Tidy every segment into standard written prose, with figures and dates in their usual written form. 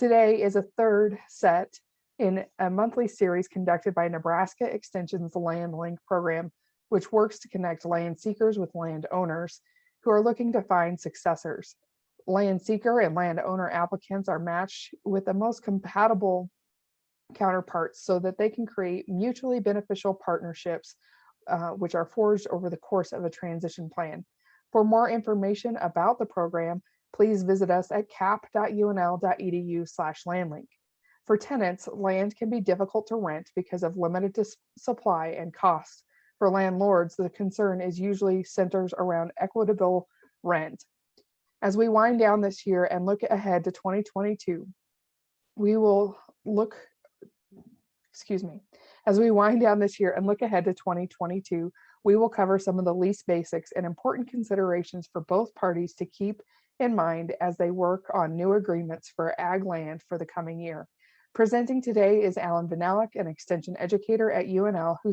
Today is a third set in a monthly series conducted by Nebraska Extension's LAN Land program, which works to connect land seekers with landowners who are looking to find successors. Land seeker and landowner applicants are matched with the most compatible counterparts so that they can create mutually beneficial partnerships, which are forged over the course of a transition plan. For more information about the program, please visit us at cap.unl.edu/landlink. For tenants, land can be difficult to rent because of limited supply and cost. For landlords, the concern is usually centers around equitable rent. As we wind down this year and look ahead to 2022, As we wind down this year and look ahead to 2022, we will cover some of the lease basics and important considerations for both parties to keep in mind as they work on new agreements for ag land for the coming year. Presenting today is Allan Vyhnalek, an extension educator at UNL who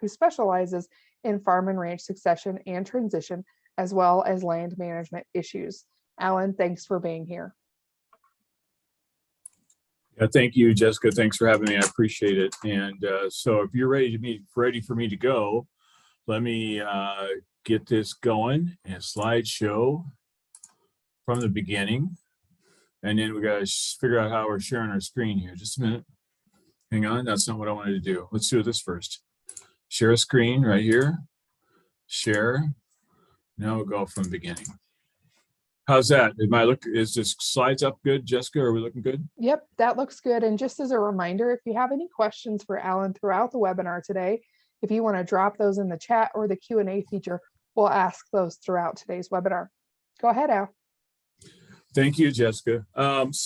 specializes in farm and ranch succession and transition, as well as land management issues. Allan, thanks for being here. Yeah, thank you, Jessica. Thanks for having me. I appreciate it. And so if you're ready for me to go, let me get this going and slideshow from the beginning. And then we got to figure out how we're sharing our screen here. Just a minute. Hang on. That's not what I wanted to do. Let's do this first. Share a screen right here. Share. Now we'll go from the beginning. How's that? Is this slides up good, Jessica? Are we looking good? Yep, that looks good. And just as a reminder, if you have any questions for Allan throughout the webinar today, if you want to drop those in the chat or the Q&A feature, we'll ask those throughout today's webinar. Go ahead, Al. Thank you, Jessica. Thanks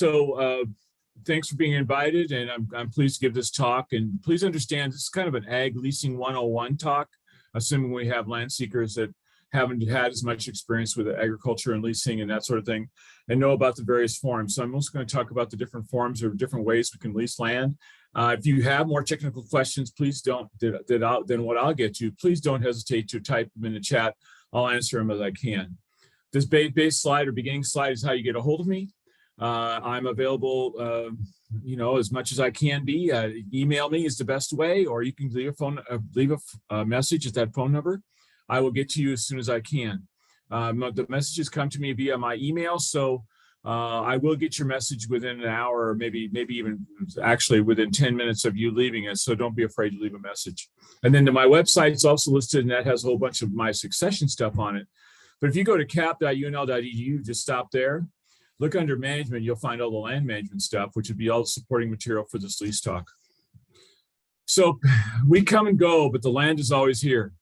for being invited, and I'm pleased to give this talk. And please understand, this is kind of an ag leasing 101 talk, assuming we have land seekers that haven't had as much experience with agriculture and leasing and that sort of thing, and know about the various forms. So I'm also going to talk about the different forms or different ways we can lease land. If you have more technical questions, please don't, than what I'll get to, please don't hesitate to type them in the chat. I'll answer them as I can. This base slide or beginning slide is how you get a hold of me. I'm available, as much as I can be. Email me is the best way, or you can leave a message at that phone number. I will get to you as soon as I can. The messages come to me via my email, so I will get your message within an hour, or maybe even actually within 10 minutes of you leaving it. So don't be afraid to leave a message. And then my website is also listed, and that has a whole bunch of my succession stuff on it. But if you go to cap.unl.edu, just stop there. Look under management, you'll find all the land management stuff, which would be all the supporting material for this lease talk. So we come and go, but the land is always here.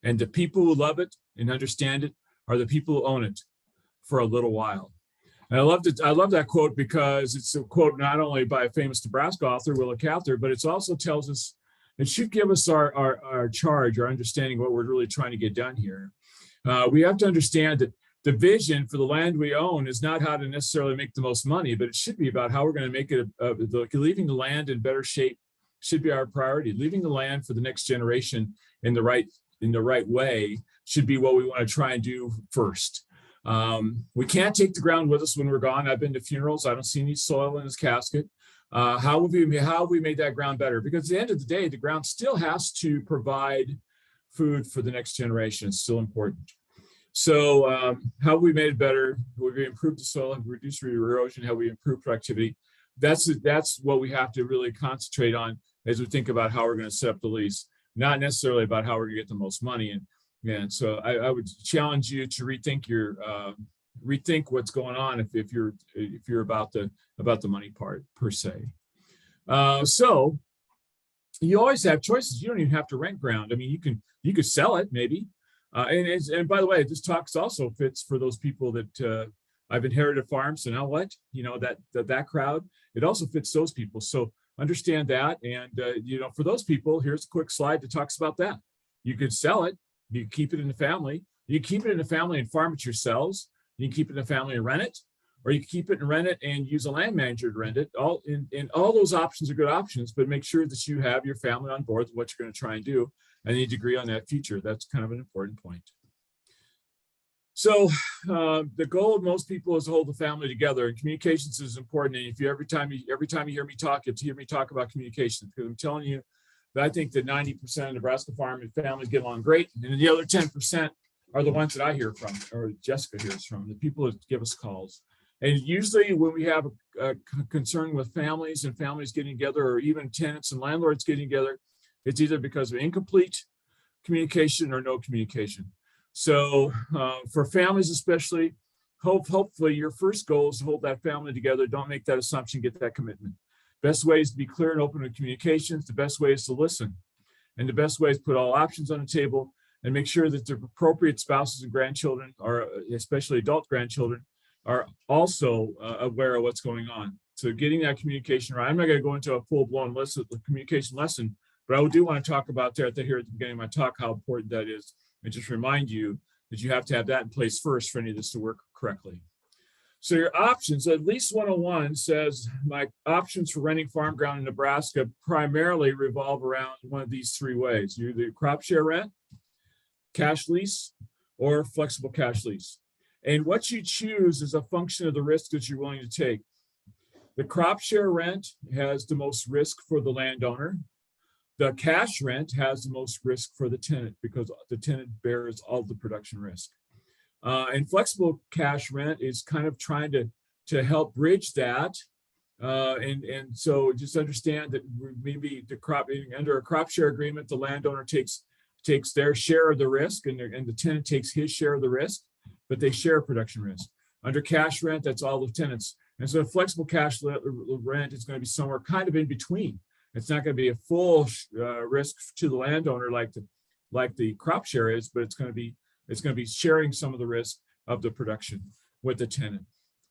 And the people who love it and understand it are the people who own it for a little while. And I love that quote because it's a quote not only by a famous Nebraska author, Willa Cather, but it also tells us, it should give us our charge, our understanding of what we're really trying to get done here. We have to understand that the vision for the land we own is not how to necessarily make the most money, but it should be about how we're going to make it, leaving the land in better shape should be our priority. Leaving the land for the next generation in the right way should be what we want to try and do first. We can't take the ground with us when we're gone. I've been to funerals. I don't see any soil in his casket. How have we made that ground better? Because at the end of the day, the ground still has to provide food for the next generation. It's still important. So how have we made it better? Have we improved the soil and reduced erosion? Have we improved productivity? That's what we have to really concentrate on as we think about how we're going to set up the lease, not necessarily about how we're going to get the most money. And so I would challenge you to rethink what's going on if you're about the money part per se. So you always have choices. You don't even have to rent ground. I mean, you could sell it maybe. And by the way, this talk also fits for those people that I've inherited farms. So now what? That crowd. It also fits those people. So understand that. And for those people, here's a quick slide that talks about that. You could sell it. You keep it in the family. You keep it in the family and farm it yourselves. You can keep it in the family and rent it, or you can keep it and rent it and use a land manager to rent it. All those options are good options, but make sure that you have your family on board with what you're going to try and do, and you need to agree on that future. That's kind of an important point. So the goal of most people is to hold the family together, and communications is important. And if you every time you hear me talk, you have to hear me talk about communications, because I'm telling you that I think that 90% of Nebraska farming families get along great, and the other 10% are the ones that I hear from, or Jessica hears from, the people that give us calls. And usually when we have a concern with families and families getting together, or even tenants and landlords getting together, it's either because of incomplete communication or no communication. So for families especially, hopefully your first goal is to hold that family together. Don't make that assumption, get that commitment. Best way is to be clear and open with communications. The best way is to listen. And the best way is to put all options on the table and make sure that the appropriate spouses and grandchildren, or especially adult grandchildren, are also aware of what's going on. So getting that communication right. I'm not going to go into a full-blown communication lesson, but I do want to talk about here at the beginning of my talk how important that is, and just remind you that you have to have that in place first for any of this to work correctly. So your options, at Lease 101 says my options for renting farm ground in Nebraska primarily revolve around one of these three ways: you're either crop share rent, cash lease, or flexible cash lease. And what you choose is a function of the risk that you're willing to take. The crop share rent has the most risk for the landowner. The cash rent has the most risk for the tenant, because the tenant bears all the production risk. And flexible cash rent is kind of trying to help bridge that. And so just understand that maybe under a crop share agreement, the landowner takes their share of the risk, and the tenant takes his share of the risk, but they share production risk. Under cash rent, that's all the tenants. And so flexible cash rent is going to be somewhere kind of in between. It's not going to be a full risk to the landowner like the crop share is, but it's going to be sharing some of the risk of the production with the tenant.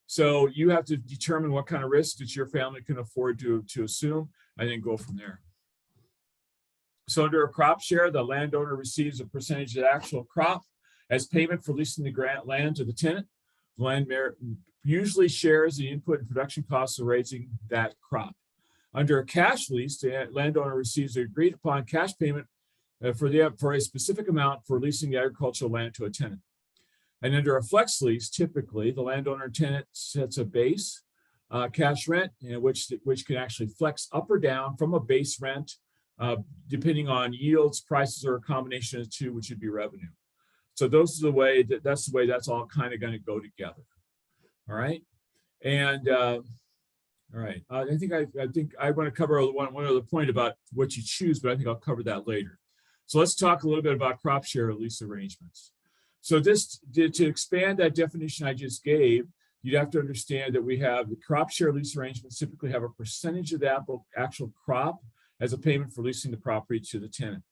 So you have to determine what kind of risk that your family can afford to assume, and then go from there. So under a crop share, the landowner receives a percentage of the actual crop as payment for leasing the land to the tenant. The landowner usually shares the input and production costs of raising that crop. Under a cash lease, the landowner receives an agreed upon cash payment for a specific amount for leasing the agricultural land to a tenant. And under a flex lease, typically the landowner and tenant sets a base cash rent, which can actually flex up or down from a base rent, depending on yields, prices, or a combination of the two, which would be revenue. So that's the way that's all kind of going to go together. All right. And all right. I think I want to cover one other point about what you choose, but I think I'll cover that later. So let's talk a little bit about crop share lease arrangements. So to expand that definition I just gave, you'd have to understand that we have the crop share lease arrangements typically have a percentage of the actual crop as a payment for leasing the property to the tenant.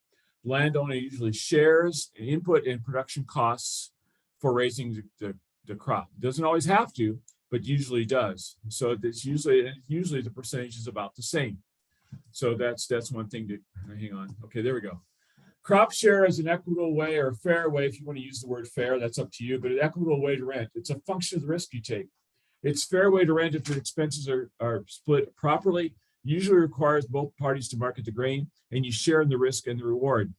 The landowner usually shares input and production costs for raising the crop. It doesn't always have to, but usually does. So it's usually the percentage is about the same. So that's one thing to hang on. Okay, there we go. Crop share is an equitable way, or a fair way, if you want to use the word fair, that's up to you, but an equitable way to rent. It's a function of the risk you take. It's a fair way to rent if the expenses are split properly, usually requires both parties to market the grain, and you share in the risk and the reward.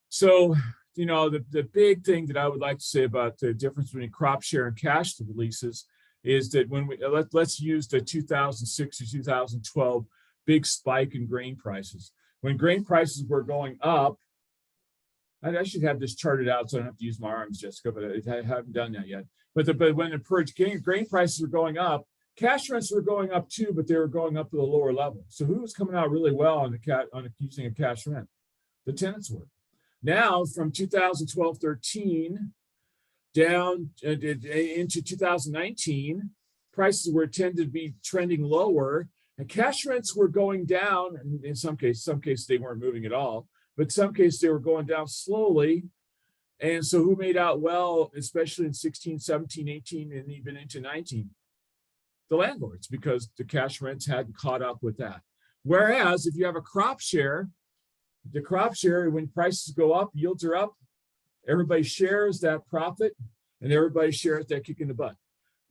So, the big thing that I would like to say about the difference between crop share and cash leases is that when let's use the 2006 to 2012 big spike in grain prices. When grain prices were going up, I should have this charted out so I don't have to use my arms, Jessica, but I haven't done that yet. But when the grain prices were going up, cash rents were going up too, but they were going up to the lower level. So who was coming out really well on using a cash rent? The tenants were. Now, from 2012-13 down into 2019, prices tended to be trending lower, and cash rents were going down. In some cases they weren't moving at all, but in some cases they were going down slowly. And so who made out well, especially in 16, 17, 18, and even into 19? The landlords, because the cash rents hadn't caught up with that. Whereas if you have a crop share, the crop share, when prices go up, yields are up, everybody shares that profit, and everybody shares that kick in the butt.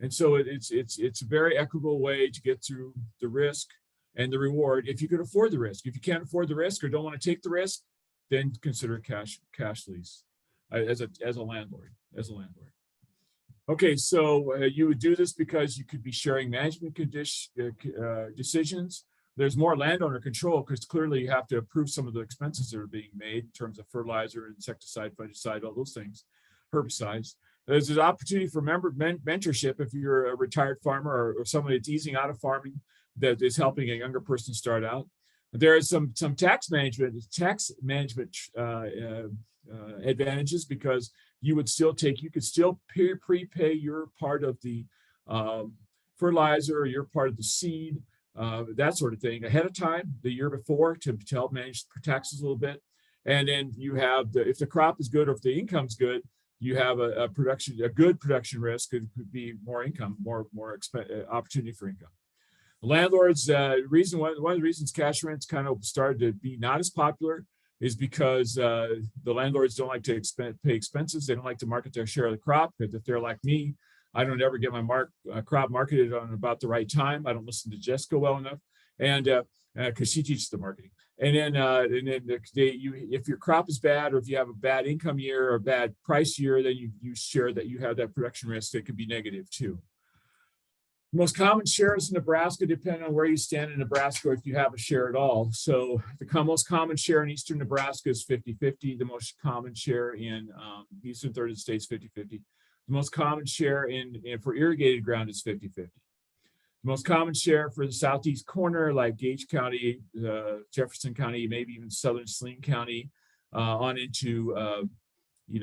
And so it's a very equitable way to get through the risk and the reward if you can afford the risk. If you can't afford the risk or don't want to take the risk, then consider a cash lease as a landlord. Okay, so you would do this because you could be sharing management decisions. There's more landowner control because clearly you have to approve some of the expenses that are being made in terms of fertilizer, insecticide, fungicide, all those things, herbicides. There's an opportunity for mentorship if you're a retired farmer or somebody that's easing out of farming that is helping a younger person start out. There is some tax management advantages because you could still prepay your part of the fertilizer, or your part of the seed, that sort of thing ahead of time the year before to help manage taxes a little bit. And then you have if the crop is good or if the income's good, you have a good production risk. It could be more income, more opportunity for income. Landlords, one of the reasons cash rents kind of started to be not as popular is because the landlords don't like to pay expenses. They don't like to market their share of the crop. Because if they're like me, I don't ever get my crop marketed on about the right time. I don't listen to Jessica well enough, and because she teaches the marketing. And then if your crop is bad, or if you have a bad income year or a bad price year, then you share that you have that production risk that could be negative too. Most common shares in Nebraska depend on where you stand in Nebraska, if you have a share at all. So the most common share in eastern Nebraska is 50-50. The most common share in eastern third of the state is 50-50. The most common share for irrigated ground is 50-50. The most common share for the southeast corner, like Gage County, Jefferson County, maybe even southern Saline County, on into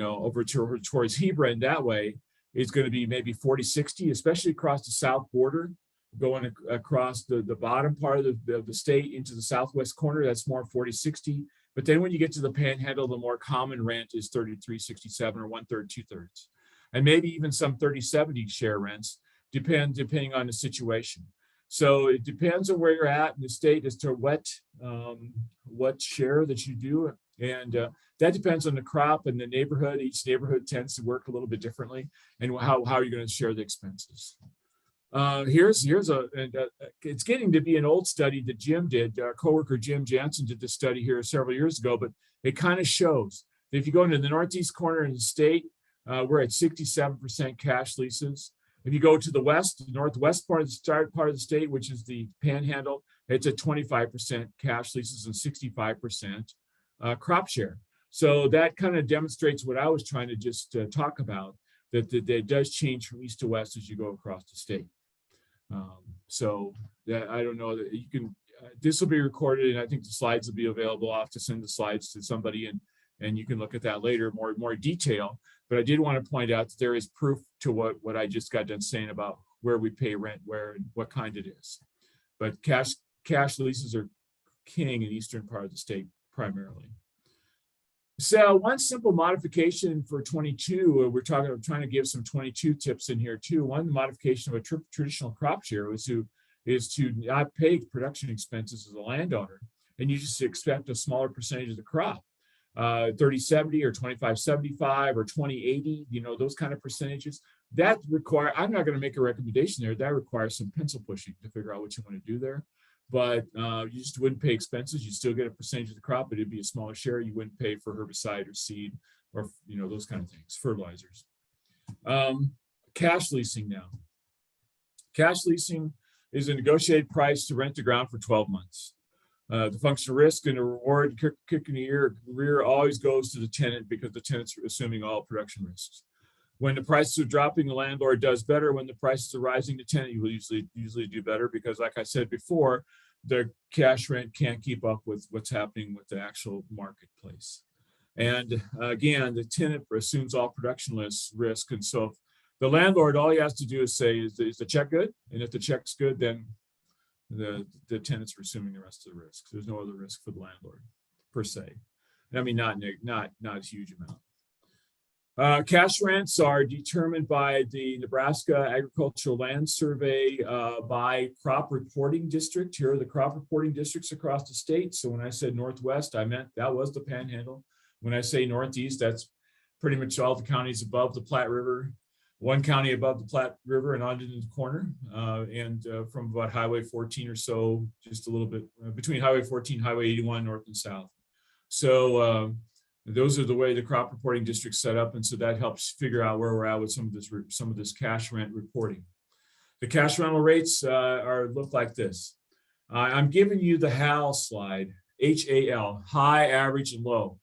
over towards Hebron that way, is going to be maybe 40-60, especially across the south border, going across the bottom part of the state into the southwest corner. That's more 40-60. But then when you get to the panhandle, the more common rent is 33-67 or 1/3, 2/3. And maybe even some 30-70 share rents, depending on the situation. So it depends on where you're at in the state as to what share that you do. And that depends on the crop and the neighborhood. Each neighborhood tends to work a little bit differently, and how you're going to share the expenses. It's getting to be an old study that Jim did. Our coworker Jim Jansen did this study here several years ago, but it kind of shows that if you go into the northeast corner of the state, we're at 67% cash leases. If you go to the northwest part of the state, which is the panhandle, it's at 25% cash leases and 65% crop share. So that kind of demonstrates what I was trying to just talk about, that it does change from east to west as you go across the state. I don't know that you can, this will be recorded, and I think the slides will be available. I'll have to send the slides to somebody, and you can look at that later, more detail. But I did want to point out that there is proof to what I just got done saying about where we pay rent, where and what kind it is. But cash leases are king in eastern part of the state primarily. So one simple modification for 22, we're trying to give some 22 tips in here too. One modification of a traditional crop share is to not pay production expenses as a landowner, and you just expect a smaller percentage of the crop. 30-70 or 25-75 or 20-80, those kind of percentages. That require, I'm not going to make a recommendation there. That requires some pencil pushing to figure out what you want to do there. But you just wouldn't pay expenses. You still get a percentage of the crop, but it'd be a smaller share. You wouldn't pay for herbicide or seed or those kind of things, fertilizers. Cash leasing now. Cash leasing is a negotiated price to rent the ground for 12 months. The function of risk and the reward kick in the rear always goes to the tenant, because the tenant's assuming all production risks. When the prices are dropping, the landlord does better. When the prices are rising, the tenant will usually do better, because like I said before, the cash rent can't keep up with what's happening with the actual marketplace. And again, the tenant assumes all production risk. And so the landlord, all he has to do is say, is the check good? And if the check's good, then the tenants are assuming the rest of the risk. There's no other risk for the landlord per se. I mean, not a huge amount. Cash rents are determined by the Nebraska Agricultural Land Survey by crop reporting district. Here are the crop reporting districts across the state. So when I said Northwest, I meant that was the Panhandle. When I say Northeast, that's pretty much all the counties above the Platte River, one county above the Platte River and on into the corner, and from about Highway 14 or so, just a little bit between Highway 14, Highway 81, north and south. So Those are the way the crop reporting district's set up, and so that helps figure out where we're at with some of this cash rent reporting. The cash rental rates look like this. I'm giving you the HAL slide, HAL, high, average, and low.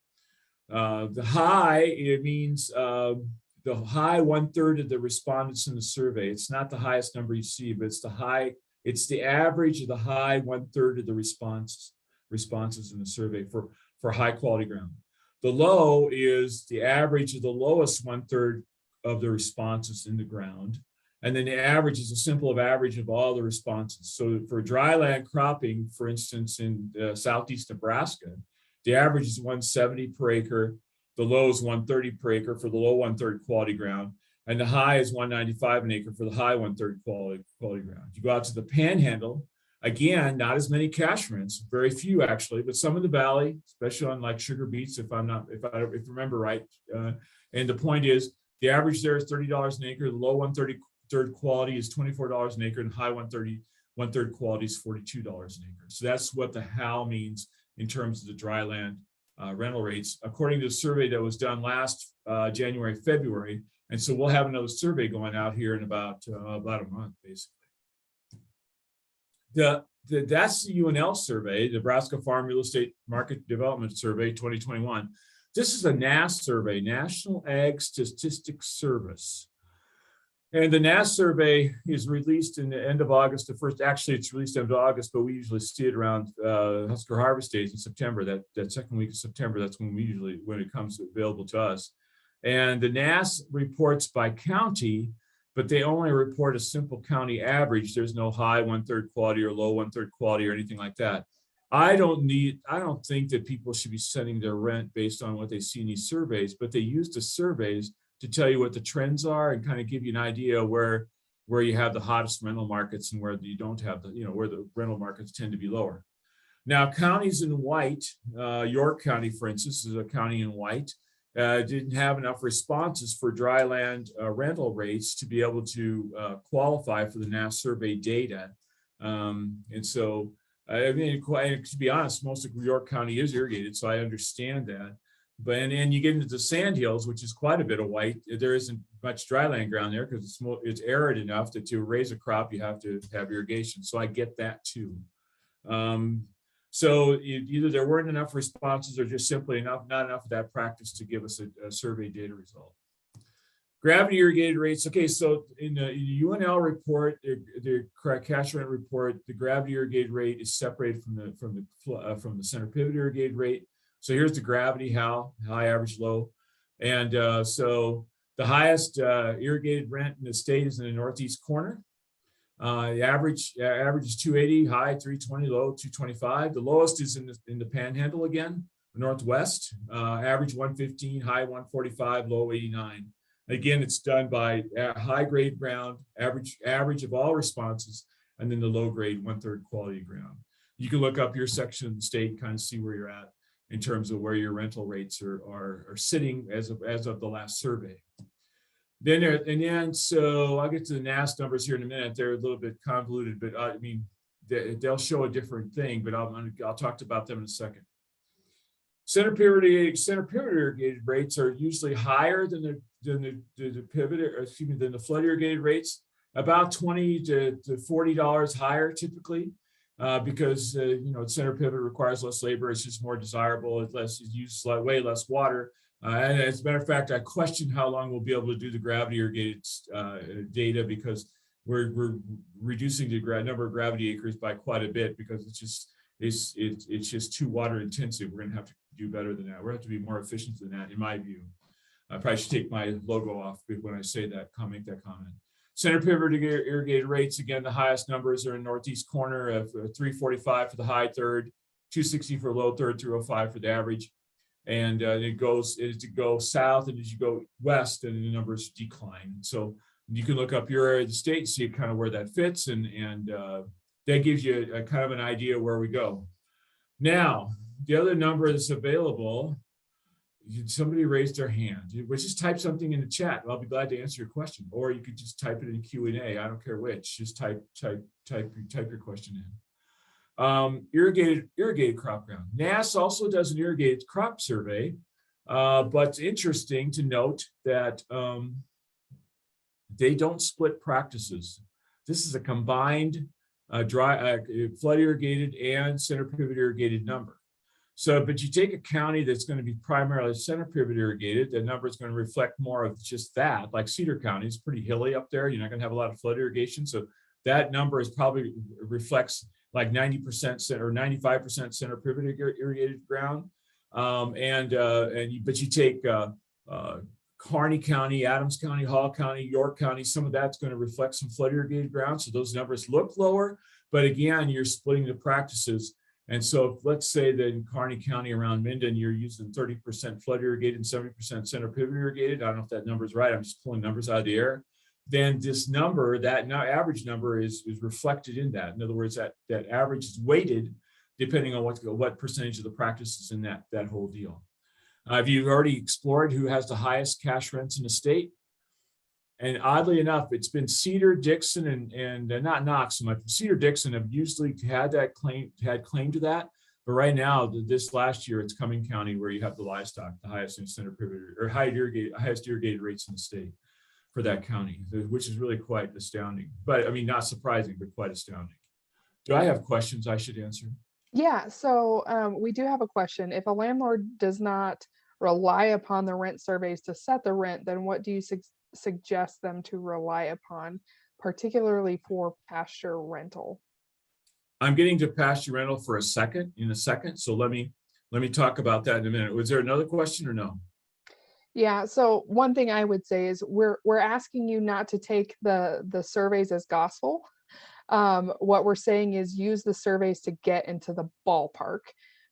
The high, it means the high 1/3 of the respondents in the survey. It's not the highest number you see, but it's the high. It's the average of the high 1/3 of the responses in the survey for high quality ground. The low is the average of the lowest 1/3 of the responses in the ground. And then the average is a simple average of all the responses. So for dryland cropping, for instance, in southeast Nebraska, the average is 170 per acre. The low is 130 per acre for the low 1/3 quality ground. And the high is 195 an acre for the high 1/3 quality ground. You go out to the panhandle, again, not as many cash rents, very few actually, but some in the valley, especially on like sugar beets, if I remember right. And the point is, the average there is $30 an acre. The low 1/3 quality is $24 an acre, and high 1/3 quality is $42 an acre. So that's what the HAL means in terms of the dryland rental rates, according to the survey that was done last January, February. And so we'll have another survey going out here in about a month, basically. That's the UNL survey, Nebraska Farm Real Estate Market Development Survey 2021. This is a NAS survey, National Ag Statistics Service. And the NAS survey is released in the end of August. Actually, it's released end of August, but we usually see it around Husker Harvest Days in September. That second week of September, that's when it comes available to us. And the NAS reports by county, but they only report a simple county average. There's no high 1/3 quality or low 1/3 quality or anything like that. I don't think that people should be setting their rent based on what they see in these surveys, but they use the surveys to tell you what the trends are and kind of give you an idea where you have the hottest rental markets and where you don't have where the rental markets tend to be lower. Now, counties in white, York County, for instance, is a county in white, didn't have enough responses for dryland rental rates to be able to qualify for the NAS survey data. And so, I mean, to be honest, most of York County is irrigated, so I understand that. But and you get into the sandhills, which is quite a bit of white. There isn't much dryland ground there because it's arid enough that to raise a crop you have to have irrigation. So I get that too. So either there weren't enough responses or just simply not enough of that practice to give us a survey data result. Gravity irrigated rates. Okay, so in the UNL report, the cash rent report, the gravity irrigated rate is separated from the center pivot irrigated rate. So here's the gravity, high, average, low. And so the highest irrigated rent in the state is in the northeast corner. The average is 280, high 320, low 225. The lowest is in the panhandle again, northwest. Average 115, high 145, low 89. Again, it's done by high grade ground, average of all responses, and then the low grade 1/3 quality ground. You can look up your section of the state and kind of see where you're at in terms of where your rental rates are sitting as of the last survey. So I'll get to the NAS numbers here in a minute. They're a little bit convoluted, but I mean, they'll show a different thing, but I'll talk about them in a second. Center pivot irrigated rates are usually higher than the pivot, or excuse me, than the flood irrigated rates, about $20 to $40 higher typically. Because center pivot requires less labor, it's just more desirable, it uses way less water. And as a matter of fact, I question how long we'll be able to do the gravity irrigated data, because we're reducing the number of gravity acres by quite a bit, because it's just too water intensive. We're going to have to do better than that. We're going to have to be more efficient than that, in my view. I probably should take my logo off when I say that, make that comment. Center pivot irrigated rates, again, the highest numbers are in northeast corner of 345 for the high third, 260 for low third, 305 for the average. And it goes south, and as you go west, and the numbers decline. So you can look up your area of the state, see kind of where that fits, and that gives you a kind of an idea where we go. Now, the other number that's available, somebody raised their hand. Just type something in the chat. I'll be glad to answer your question, or you could just type it in Q&A. I don't care which. Just type your question in. Irrigated crop ground. NAS also does an irrigated crop survey, But it's interesting to note that they don't split practices. This is a combined flood irrigated and center pivot irrigated number. So, but you take a county that's going to be primarily center pivot irrigated, the number is going to reflect more of just that. Like Cedar County is pretty hilly up there. You're not going to have a lot of flood irrigation. So that number is probably reflects like 90% or 95% center pivot irrigated ground. But you take Kearney County, Adams County, Hall County, York County, some of that's going to reflect some flood irrigated ground. So those numbers look lower, but again, you're splitting the practices. And so if, let's say that in Kearney County around Minden, you're using 30% flood irrigated and 70% center pivot irrigated. I don't know if that number is right. I'm just pulling numbers out of the air. Then this number, that now average number is reflected in that. In other words, that average is weighted depending on what percentage of the practice is in that whole deal. Have you already explored who has the highest cash rents in the state? And oddly enough, it's been Cedar, Dixon, and not Knox so much. Cedar, Dixon have usually had claim to that. But right now, this last year, it's Cumming County where you have the livestock, the highest in center pivot or highest irrigated rates in the state for that county, which is really quite astounding. But I mean, not surprising, but quite astounding. Do I have questions I should answer? Yeah, so we do have a question. If a landlord does not rely upon the rent surveys to set the rent, then what do you suggest them to rely upon, particularly for pasture rental? I'm getting to pasture rental in a second. So let me talk about that in a minute. Was there another question or no? Yeah, so one thing I would say is we're asking you not to take the surveys as gospel. What we're saying is use the surveys to get into the ballpark.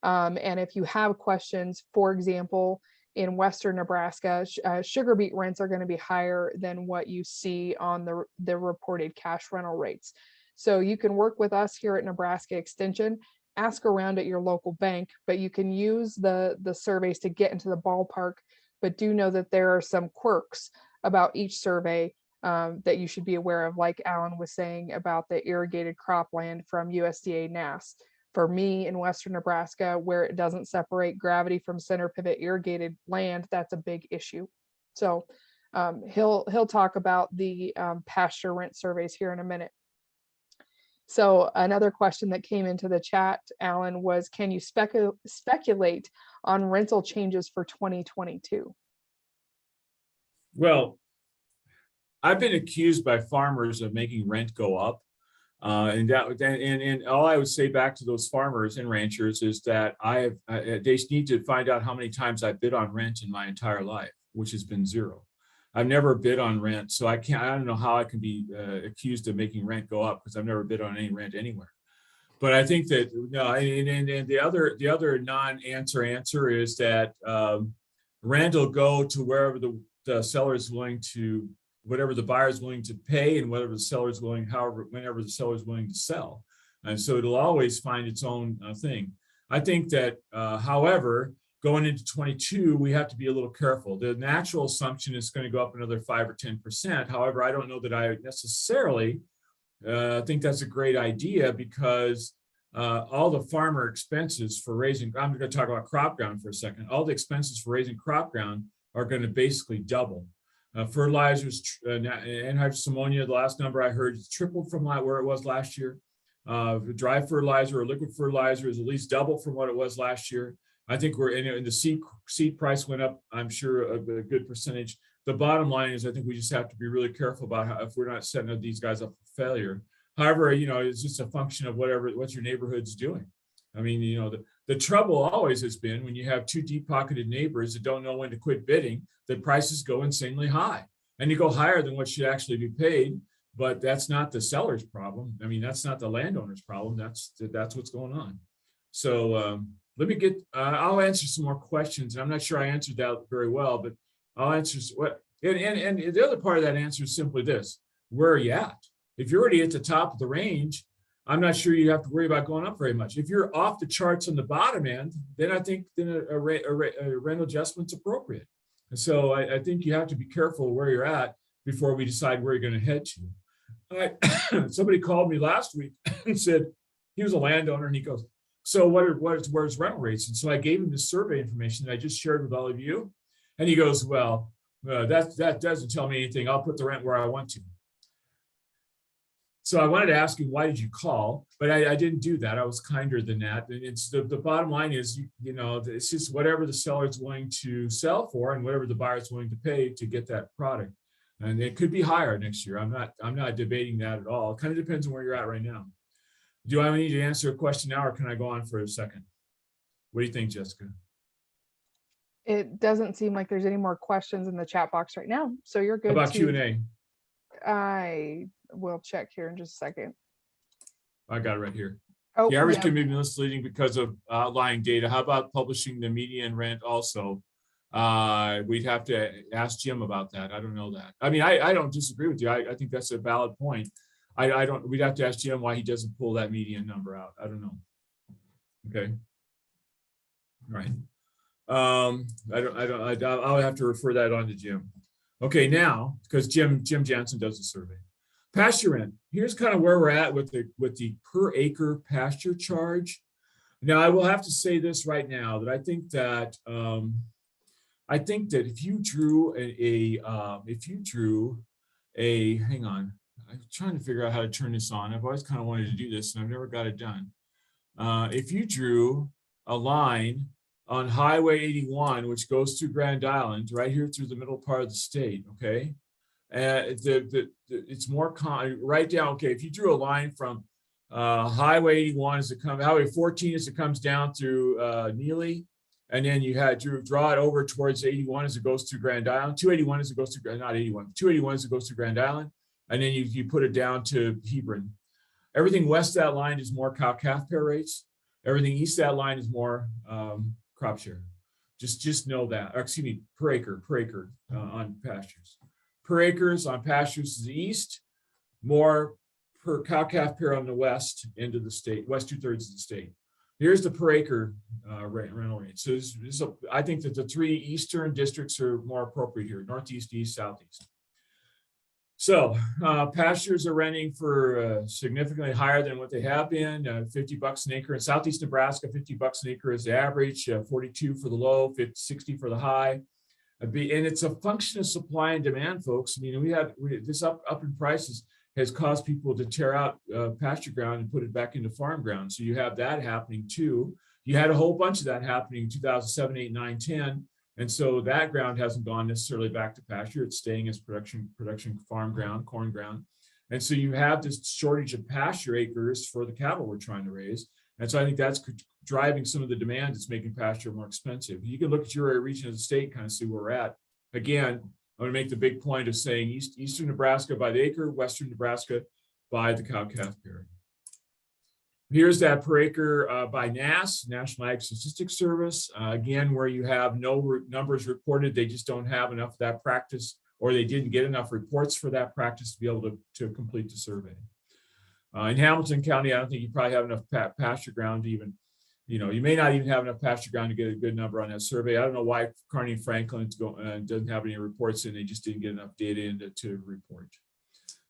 And if you have questions, for example, in Western Nebraska, sugar beet rents are going to be higher than what you see on the reported cash rental rates. So you can work with us here at Nebraska Extension, ask around at your local bank, but you can use the surveys to get into the ballpark. But do know that there are some quirks about each survey that you should be aware of, like Allan was saying about the irrigated cropland from USDA NASS. For me in Western Nebraska, where it doesn't separate gravity from center pivot irrigated land, that's a big issue. So he'll talk about the pasture rent surveys here in a minute. So another question that came into the chat, Allan, was can you speculate on rental changes for 2022? Well, I've been accused by farmers of making rent go up. And all I would say back to those farmers and ranchers is that they need to find out how many times I bid on rent in my entire life, which has been zero. I've never bid on rent, so I don't know how I can be accused of making rent go up because I've never bid on any rent anywhere. But I think that no, and the other non-answer is that rent will go to wherever the seller is willing to, whatever the buyer is willing to pay, and whenever the seller is willing to sell. And so it'll always find its own thing. I think that, however, going into 22, we have to be a little careful. The natural assumption is going to go up another 5 or 10%. However, I don't know that I necessarily think that's a great idea because all the farmer expenses for raising, I'm going to talk about crop ground for a second. All the expenses for raising crop ground are going to basically double. Fertilizers, anhydrous ammonia, the last number I heard is tripled from where it was last year. Dry fertilizer or liquid fertilizer is at least double from what it was last year. I think we're in the seed price went up, I'm sure, a good percentage. The bottom line is I think we just have to be really careful about how, if we're not setting these guys up for failure. However, it's just a function of what your neighborhood's doing. I mean, the trouble always has been when you have two deep-pocketed neighbors that don't know when to quit bidding, the prices go insanely high. And you go higher than what should actually be paid, but that's not the seller's problem. I mean, that's not the landowner's problem. That's what's going on. So let me I'll answer some more questions. And I'm not sure I answered that very well, but I'll answer and the other part of that answer is simply this: where are you at? If you're already at the top of the range, I'm not sure you have to worry about going up very much. If you're off the charts on the bottom end, then I think a rent adjustment's appropriate. And so I think you have to be careful where you're at before we decide where you're going to head to. All right. Somebody called me last week and said he was a landowner, and he goes, so where's rental rates? And so I gave him this survey information that I just shared with all of you. And he goes, well, that doesn't tell me anything. I'll put the rent where I want to. So I wanted to ask him, why did you call? But I didn't do that. I was kinder than that. And it's the bottom line is, you know, it's just whatever the seller's willing to sell for and whatever the buyer's willing to pay to get that product. And it could be higher next year. I'm not debating that at all. It kind of depends on where you're at right now. Do I need to answer a question now, or can I go on for a second? What do you think, Jessica? It doesn't seem like there's any more questions in the chat box right now, so you're good. How about Q&A? I will check here in just a second. I got it right here. Oh, the average yeah. can be misleading because of outlying data. How about publishing the median rent also? We'd have to ask Jim about that. I don't know that. I mean, I don't disagree with you. I think that's a valid point. We'd have to ask Jim why he doesn't pull that median number out. I don't know. Okay. All right. I'll have to refer that on to Jim. Okay, now, because Jim Jansen does the survey. Pasture rent. Here's kind of where we're at with the per acre pasture charge. Now, I will have to say this right now, that I think that if you drew a hang on, I'm trying to figure out how to turn this on. I've always kind of wanted to do this and I've never got it done. If you drew a line on Highway 81, which goes through Grand Island, right here through the middle part of the state, okay? It's more right down, okay, if you drew a line from Highway 81 as it comes, Highway 14 as it comes down through Neely, and then you had to draw it over towards 81 as it goes through Grand Island, 281 as it goes through, not 81, 281 as it goes through Grand Island, and then you put it down to Hebron. Everything west of that line is more cow-calf pair rates. Everything east of that line is more crop share. Just know that. Or excuse me, per acre on pastures. Per acres on pastures is the east, more per cow-calf pair on the west end of the state, west 2/3 of the state. Here's the per acre rental rate. So I think that the three eastern districts are more appropriate here: northeast, east, southeast. So pastures are renting for significantly higher than what they have been, $50 an acre. In southeast Nebraska, $50 an acre is the average, 42 for the low, 60 for the high. And it's a function of supply and demand, folks. I mean, this up in prices has caused people to tear out pasture ground and put it back into farm ground. So you have that happening too. You had a whole bunch of that happening in 2007, 8, 9, 10. And so that ground hasn't gone necessarily back to pasture. It's staying as production farm ground, corn ground. And so you have this shortage of pasture acres for the cattle we're trying to raise. And so I think that's driving some of the demand that's making pasture more expensive. You can look at your region of the state, kind of see where we're at. Again, I'm going to make the big point of saying eastern Nebraska by the acre, western Nebraska by the cow-calf pair. Here's that per acre by NAS, National Ag Statistics Service. Again, where you have no numbers reported, they just don't have enough of that practice, or they didn't get enough reports for that practice to be able to complete the survey. In Hamilton County, I don't think you probably have enough pasture ground to even, you may not even have enough pasture ground to get a good number on that survey. I don't know why Kearney and Franklin doesn't have any reports in. They just didn't get enough data in to report.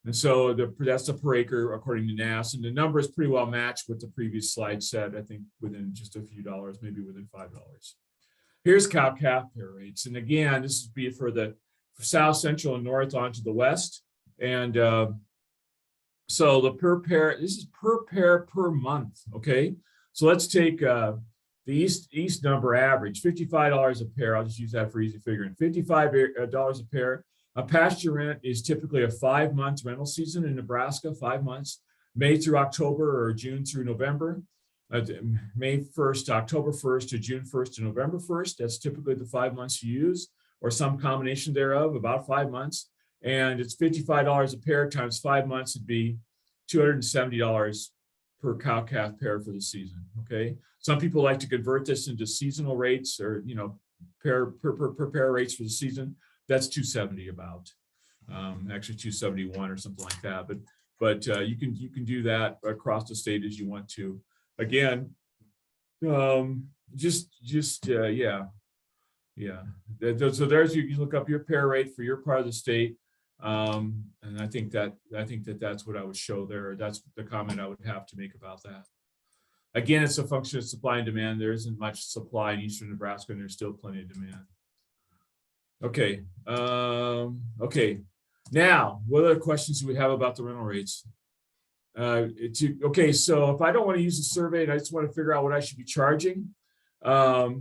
And so that's the per acre according to NAS, and the number is pretty well matched with the previous slide set, I think within just a few dollars, maybe within $5. Here's cow-calf pair rates. And again, this would be for the south, central, and north onto the west. And so the per pair, this is per pair per month, okay? So let's take the east number average, $55 a pair. I'll just use that for easy figuring. $55 a pair. A pasture rent is typically a 5-month rental season in Nebraska, 5 months, May through October or June through November. May 1st to October 1st to June 1st to November 1st. That's typically the 5 months you use, or some combination thereof, about 5 months. And it's $55 a pair times 5 months would be $270 per cow-calf pair for the season, okay? Some people like to convert this into seasonal rates or, per pair rates for the season. That's $270 about, actually $271 or something like that. But you can do that across the state as you want to. Again, yeah. So there's you look up your pair rate for your part of the state, and I think that's what I would show there. That's the comment I would have to make about that. Again, it's a function of supply and demand. There isn't much supply in eastern Nebraska, and there's still plenty of demand. Okay. Okay. Now, what other questions do we have about the rental rates? Okay, so if I don't want to use a survey and I just want to figure out what I should be charging, I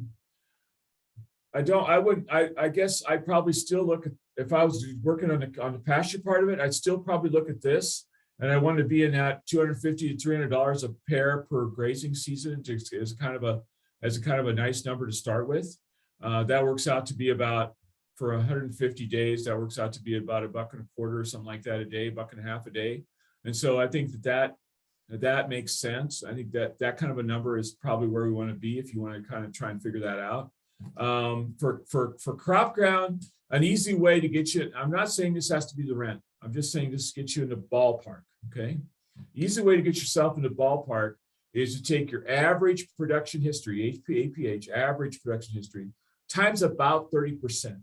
guess I'd probably still look at, if I was working on the pasture part of it, I'd still probably look at this. And I want to be in that $250 to $300 a pair per grazing season as kind of a nice number to start with. That works out to be about, for 150 days, that works out to be about $1.25 or something like that a day, $1.50 a day. And so I think that makes sense. I think that kind of a number is probably where we want to be if you want to kind of try and figure that out. For crop ground, an easy way to get you, I'm not saying this has to be the rent. I'm just saying this gets you in the ballpark, okay? Easy way to get yourself in the ballpark is to take your average production history, APH, average production history, times about 30%.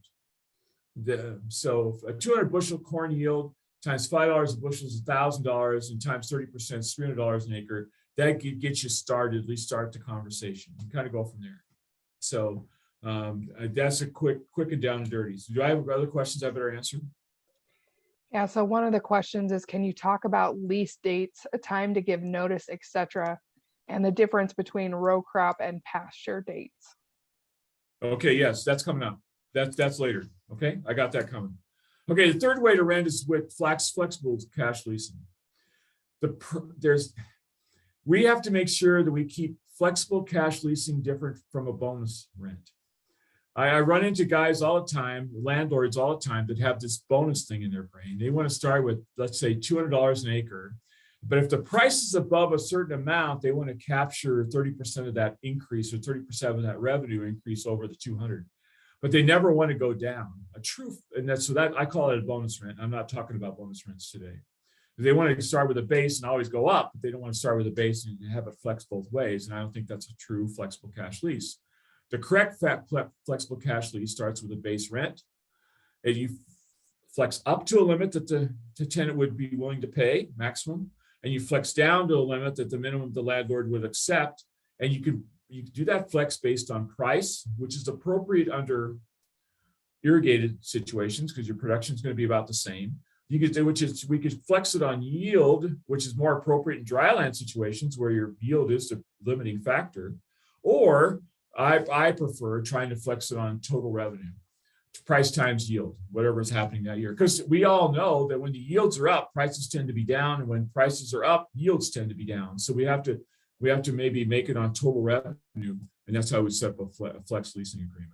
So a 200 bushel corn yield times $5 a bushel is $1,000, and times 30% is $300 an acre. That gets you started, at least start the conversation. You kind of go from there. So that's a quick and down and dirty. So do I have other questions I better answer? Yeah, so one of the questions is, can you talk about lease dates, a time to give notice, etc., and the difference between row crop and pasture dates? Okay, yes, that's coming up. That's later. Okay, I got that coming. Okay, the third way to rent is with flexible cash leasing. We have to make sure that we keep flexible cash leasing different from a bonus rent. I run into guys all the time, landlords all the time, that have this bonus thing in their brain. They want to start with, let's say, $200 an acre. But if the price is above a certain amount, they want to capture 30% of that increase or 30% of that revenue increase over the 200. But they never want to go down. I call it a bonus rent. I'm not talking about bonus rents today. They want to start with a base and always go up, but they don't want to start with a base and have it flex both ways. And I don't think that's a true flexible cash lease. The correct flexible cash lease starts with a base rent, and you flex up to a limit that the tenant would be willing to pay, maximum, and you flex down to a limit that the minimum the landlord would accept. And you can do that flex based on price, which is appropriate under irrigated situations because your production is going to be about the same. We could flex it on yield, which is more appropriate in dry land situations where your yield is the limiting factor, or I prefer trying to flex it on total revenue, price times yield, whatever is happening that year. Because we all know that when the yields are up, prices tend to be down, and when prices are up, yields tend to be down. So we have to maybe make it on total revenue, and that's how we set up a flex leasing agreement.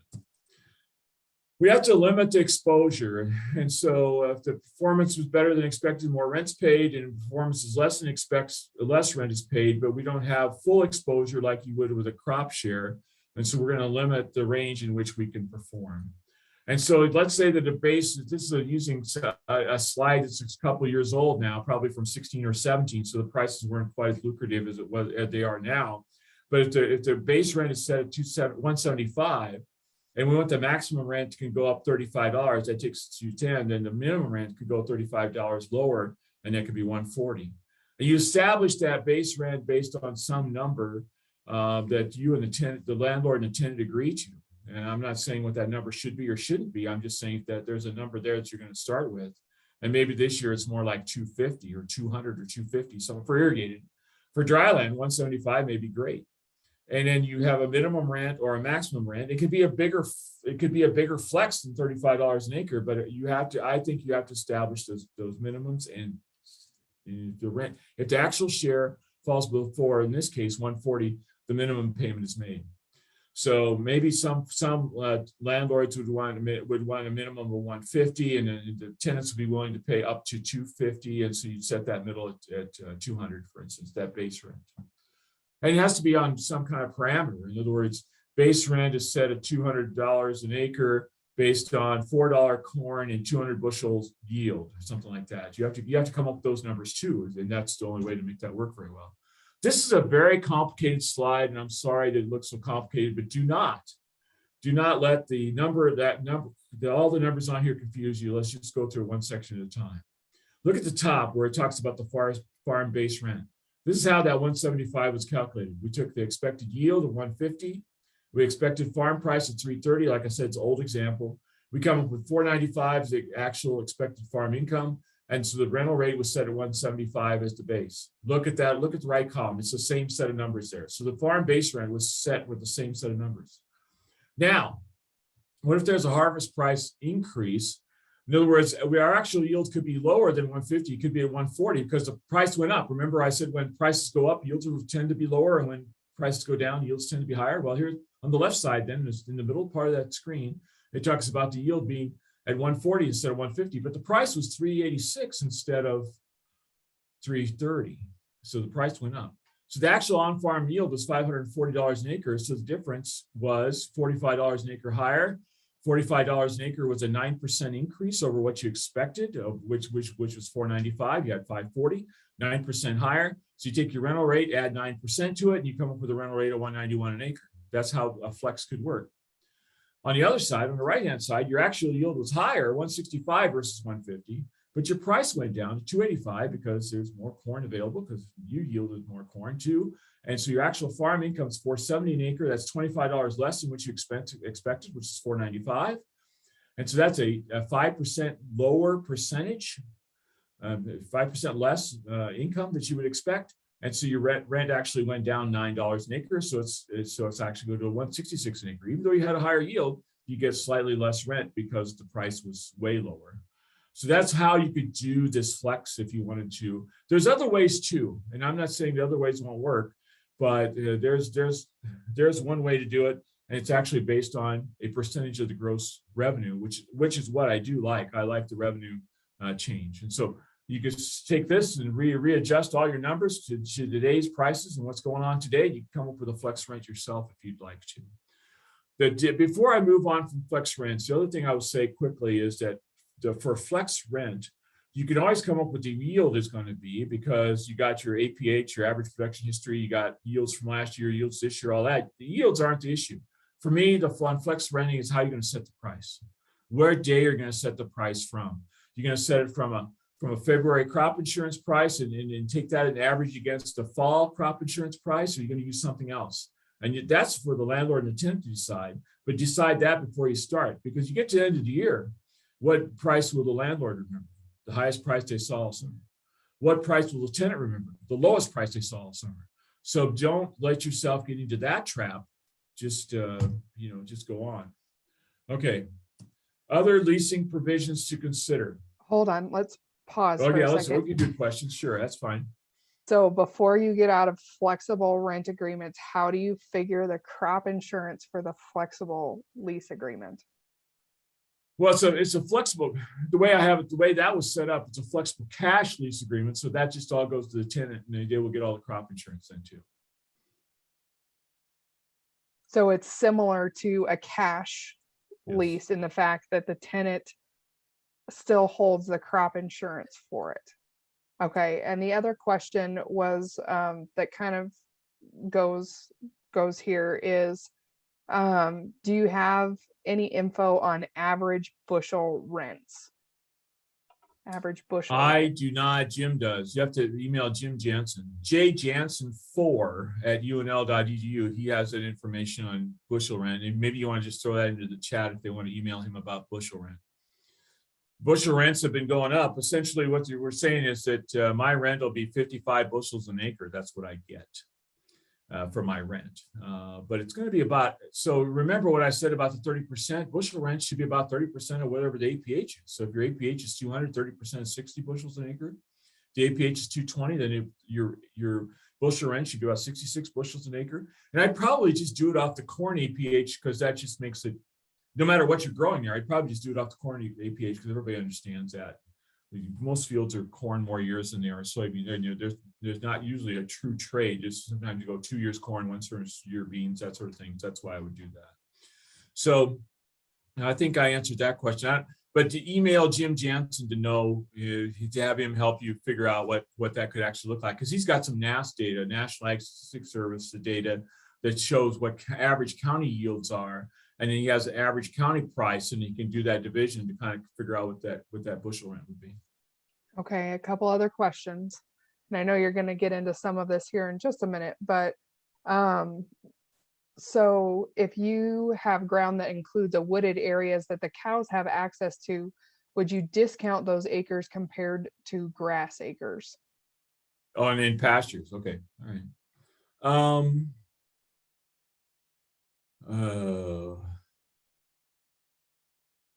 We have to limit the exposure, and so if the performance was better than expected, more rent's paid, and performance is less than expected, less rent is paid. But we don't have full exposure like you would with a crop share. And so we're going to limit the range in which we can perform. And so let's say that the base, this is using a slide that's a couple of years old now, probably from 16 or 17. So the prices weren't quite as lucrative as they are now. But if the base rent is set at $175, and we want the maximum rent can go up $35, that takes us to $210, then the minimum rent could go $35 lower, and that could be $140. And you establish that base rent based on some number that you and the landlord and the tenant agree to. And I'm not saying what that number should be or shouldn't be. I'm just saying that there's a number there that you're going to start with. And maybe this year it's more like 250 or 200 or 250. So for irrigated, for dry land, 175 may be great. And then you have a minimum rent or a maximum rent. It could be a bigger flex than $35 an acre, but I think you have to establish those minimums and the rent. If the actual share falls before, in this case, 140, the minimum payment is made. So maybe some landlords would want a minimum of 150, and then the tenants would be willing to pay up to 250, and so you'd set that middle at 200, for instance, that base rent. And it has to be on some kind of parameter. In other words, base rent is set at $200 an acre based on $4 corn and 200 bushels yield, or something like that. You have to come up with those numbers too, and that's the only way to make that work very well. This is a very complicated slide, and I'm sorry that it looks so complicated, but do not let all the numbers on here confuse you. Let's just go through one section at a time. Look at the top where it talks about the farm base rent. This is how that 175 was calculated. We took the expected yield of 150. We expected farm price at 330. Like I said, it's an old example. We come up with 495 as the actual expected farm income. And so the rental rate was set at 175 as the base. Look at that. Look at the right column. It's the same set of numbers there. So the farm base rent was set with the same set of numbers. Now, what if there's a harvest price increase? In other words, our actual yield could be lower than 150. It could be at 140 because the price went up. Remember, I said when prices go up, yields tend to be lower, and when prices go down, yields tend to be higher. Well, here on the left side, then, in the middle part of that screen, it talks about the yield being at 140 instead of 150, but the price was 386 instead of 330. So the price went up. So the actual on-farm yield was $540 an acre. So the difference was $45 an acre higher. $45 an acre was a 9% increase over what you expected, which was 495. You had 540, 9% higher. So you take your rental rate, add 9% to it, and you come up with a rental rate of 191 an acre. That's how a flex could work. On the other side, on the right-hand side, your actual yield was higher, 165 versus 150, but your price went down to 285 because there's more corn available because you yielded more corn too. And so your actual farm income is 470 an acre. That's $25 less than what you expected, which is 495. And so that's a 5% lower percentage, 5% less income that you would expect. And so your rent actually went down $9 an acre. So it's actually going to 166 an acre. Even though you had a higher yield, you get slightly less rent because the price was way lower. So that's how you could do this flex if you wanted to. There's other ways too, and I'm not saying the other ways won't work, but there's one way to do it, and it's actually based on a percentage of the gross revenue, which is what I do like. I like the revenue change, and so you could take this and readjust all your numbers to today's prices and what's going on today. You can come up with a flex rent yourself if you'd like to. Before I move on from flex rents, the other thing I will say quickly is that for flex rent, you can always come up with the yield is going to be because you got your APH, your average production history, you got yields from last year, yields this year, all that. The yields aren't the issue. For me, the flex renting is how you're going to set the price. Where day you're going to set the price from. You're going to set it from a February crop insurance price and take that and average against the fall crop insurance price, or you're going to use something else. And that's for the landlord and the tenant to decide, but decide that before you start, because you get to the end of the year, what price will the landlord remember? The highest price they saw all summer. What price will the tenant remember? The lowest price they saw all summer. So don't let yourself get into that trap. Just go on. Okay. Other leasing provisions to consider. Hold on, let's pause Oh for yeah, a we second. can do questions. Sure, that's fine. So before you get out of flexible rent agreements, how do you figure the crop insurance for the flexible lease agreement? Well, it's a flexible, the way I have it, the way that was set up, it's a flexible cash lease agreement. So that just all goes to the tenant and they will get all the crop insurance then too. So it's similar to a cash Yes. lease in the fact that the tenant still holds the crop insurance for it. Okay, and the other question was that kind of goes here is, do you have any info on average bushel rents? Average bushel. I do not. Jim does. You have to email Jim Jansen, jjansen4@unl.edu. He has that information on bushel rent, and maybe you want to just throw that into the chat if they want to email him about bushel rent. Bushel rents have been going up. Essentially, what we're saying is that my rent will be 55 bushels an acre. That's what I get for my rent. But it's going to be about, so remember what I said about the 30%, bushel rent should be about 30% of whatever the APH is. So if your APH is 200, 30% is 60 bushels an acre. The APH is 220, then your bushel rent should be about 66 bushels an acre. And I'd probably just do it off the corn APH because that just makes it, no matter what you're growing there, I'd probably just do it off the corn APH because everybody understands that. Most fields are corn more years than they are soybean. There's not usually a true trade. Just sometimes you go 2 years corn, 1 year beans, that sort of thing. That's why I would do that. So I think I answered that question. But to email Jim Jansen to know, to have him help you figure out what that could actually look like, because he's got some NAS data, National Ag Statistics Service, the data that shows what average county yields are. And then he has an average county price, and he can do that division to kind of figure out what that bushel rent would be. Okay, a couple other questions. and I know you're going to get into some of this here in just a minute, but so if you have ground that includes a wooded areas that the cows have access to, would you discount those acres compared to grass acres? Oh, and in pastures. Okay. All right.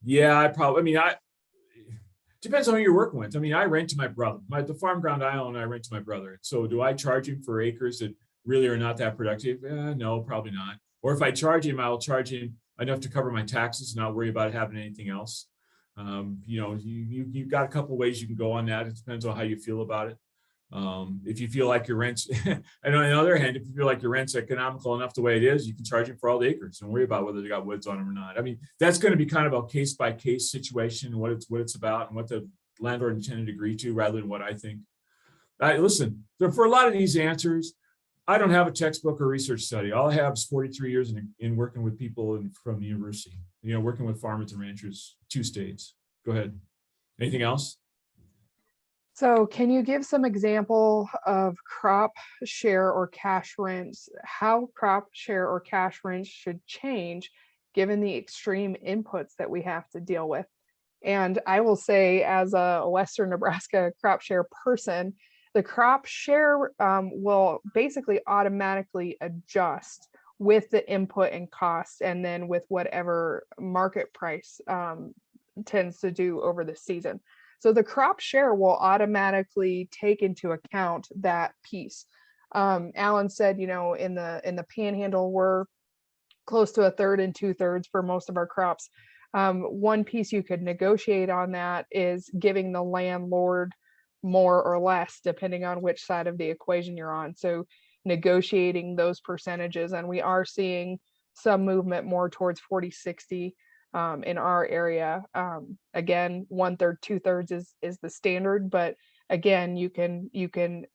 Yeah, I mean, depends on who you're working with. I mean, I rent to my brother. The farm ground I own, I rent to my brother. So do I charge him for acres that really are not that productive? No, probably not. Or if I charge him, I'll charge him enough to cover my taxes and not worry about having anything else. You know, you've got a couple of ways you can go on that. It depends on how you feel about it. If you feel like your rent's, and on the other hand, if you feel like your rent's economical enough the way it is, you can charge him for all the acres and worry about whether they got woods on them or not. I mean, that's going to be kind of a case by case situation, what it's about and what the landlord and tenant agree to rather than what I think. Listen, for a lot of these answers, I don't have a textbook or research study. All I have is 43 years in working with people from the university, you know, working with farmers and ranchers, 2 states. Go ahead. Anything else? So can you give some example of crop share or cash rents, how crop share or cash rents should change given the extreme inputs that we have to deal with? And I will say, as a Western Nebraska crop share person, the crop share will basically automatically adjust with the input and cost, and then with whatever market price tends to do over the season. So the crop share will automatically take into account that piece. Allan said, you know, in the Panhandle, we're close to 1/3 and 2/3 for most of our crops. One piece you could negotiate on that is giving the landlord more or less, depending on which side of the equation you're on. So negotiating those percentages, and we are seeing some movement more towards 40/60 in our area. Again, 1/3, 2/3 is the standard, but again, you can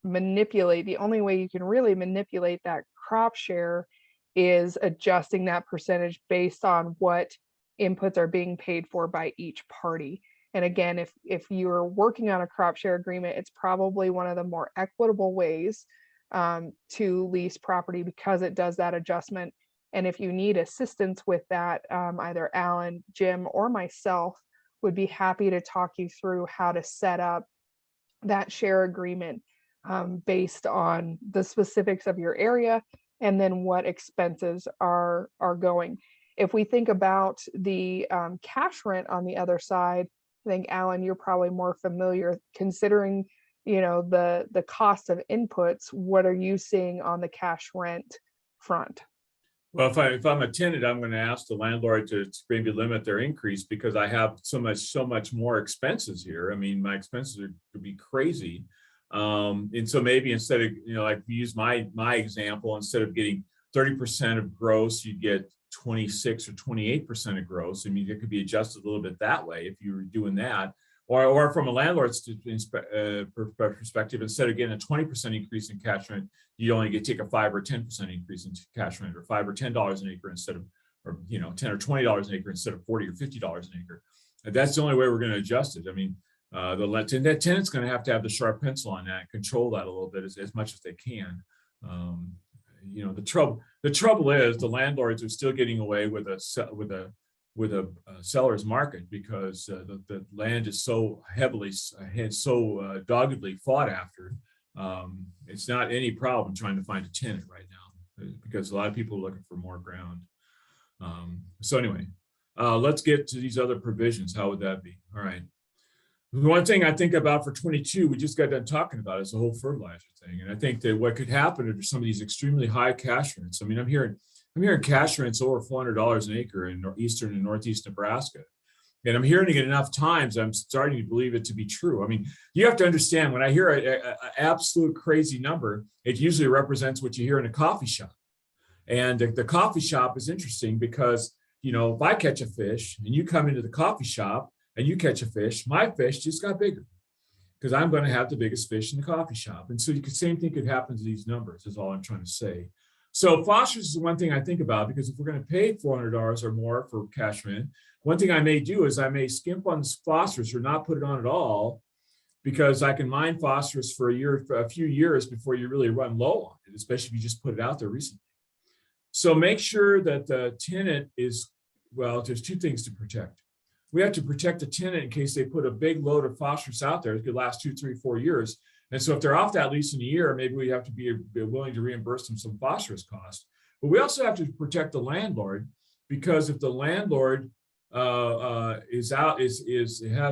manipulate. The only way you can really manipulate that crop share is adjusting that percentage based on what inputs are being paid for by each party. And again, if you're working on a crop share agreement, it's probably one of the more equitable ways to lease property because it does that adjustment. And if you need assistance with that, either Allan, Jim, or myself would be happy to talk you through how to set up that share agreement based on the specifics of your area and then what expenses are going. If we think about the cash rent on the other side, I think, Allan, you're probably more familiar considering, you know, the cost of inputs. What are you seeing on the cash rent front? Well, if I'm a tenant, I'm going to ask the landlord to maybe limit their increase because I have so much more expenses here. I mean, my expenses could be crazy. And so maybe instead of, you know, like use my example, instead of getting 30% of gross, you get 26 or 28% of gross. I mean, it could be adjusted a little bit that way if you were doing that. Or from a landlord's perspective, instead of getting a 20% increase in cash rent, you only get take a 5 or 10% increase in cash rent, or $5 or $10 an acre instead of, or you know, $10 or $20 an acre instead of $40 or $50 an acre. And that's the only way we're going to adjust it. I mean, that tenant's going to have the sharp pencil on that, control that a little bit as much as they can. You know, the trouble is the landlords are still getting away with a seller's market because the land is so heavily, doggedly fought after. It's not any problem trying to find a tenant right now because a lot of people are looking for more ground. So anyway, let's get to these other provisions. How would that be? All right. The one thing I think about for 22, we just got done talking about is the whole fertilizer thing. And I think that what could happen are some of these extremely high cash rents. I mean, I'm hearing cash rents over $400 an acre in eastern and northeast Nebraska. And I'm hearing it enough times, I'm starting to believe it to be true. I mean, you have to understand, when I hear an absolute crazy number, it usually represents what you hear in a coffee shop. And the coffee shop is interesting because, you know, if I catch a fish and you come into the coffee shop and you catch a fish, my fish just got bigger because I'm going to have the biggest fish in the coffee shop. And so same thing could happen to these numbers is all I'm trying to say. So Pastures is the one thing I think about, because if we're going to pay $400 or more for cash rent, one thing I may do is I may skimp on Pastures or not put it on at all because I can mine phosphorus for a few years before you really run low on it, especially if you just put it out there recently. So make sure that the tenant is, well, there's two things to protect. We have to protect the tenant in case they put a big load of phosphorus out there. It could last 2, 3, 4 years. And so if they're off that lease in a year, maybe we have to be willing to reimburse them some phosphorus cost. But we also have to protect the landlord, because if the landlord has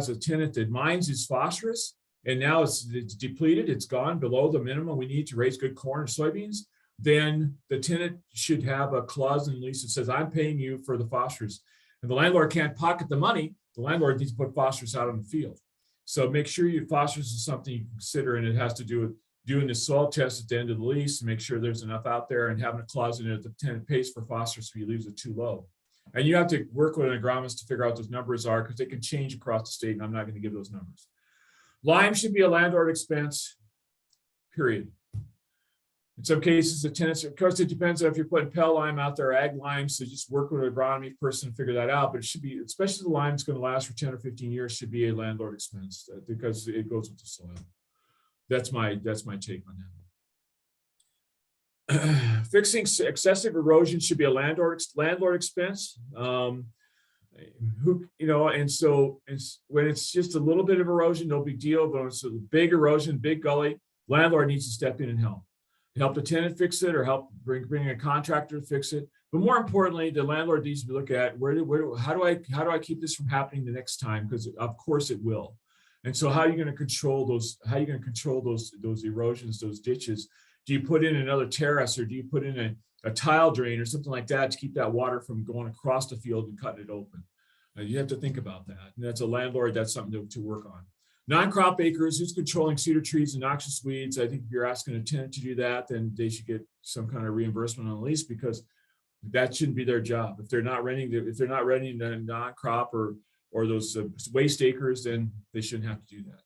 a tenant that mines his phosphorus and now it's depleted, it's gone below the minimum we need to raise good corn or soybeans, then the tenant should have a clause in the lease that says, I'm paying you for the phosphorus. And the landlord can't pocket the money. The landlord needs to put phosphorus out on the field. So make sure your phosphorus is something you consider, and it has to do with doing the soil test at the end of the lease to make sure there's enough out there, and having a clause in it that the tenant pays for phosphorus if he leaves it too low. And you have to work with an agronomist to figure out what those numbers are, because they can change across the state, and I'm not going to give those numbers. Lime should be a landlord expense, period. In some cases, the tenants, of course, it depends on if you're putting Pell lime out there, ag lime, so just work with an agronomy person to figure that out. But it should be, especially the lime is going to last for 10 or 15 years, should be a landlord expense because it goes with the soil. That's my take on that. Fixing excessive erosion should be a landlord expense. And so when it's just a little bit of erosion, no big deal. But when it's a big erosion, big gully, landlord needs to step in and help the tenant fix it, or help bring a contractor to fix it. But more importantly, the landlord needs to look at how do I keep this from happening the next time? Because of course it will. And so how are you going to control those? How are you going to control those erosions, those ditches? Do you put in another terrace, or do you put in a tile drain or something like that to keep that water from going across the field and cutting it open? You have to think about that. And that's a landlord, that's something to work on. Non-crop acres, who's controlling cedar trees and noxious weeds? I think if you're asking a tenant to do that, then they should get some kind of reimbursement on the lease, because that shouldn't be their job. If they're not renting the non-crop or those waste acres, then they shouldn't have to do that.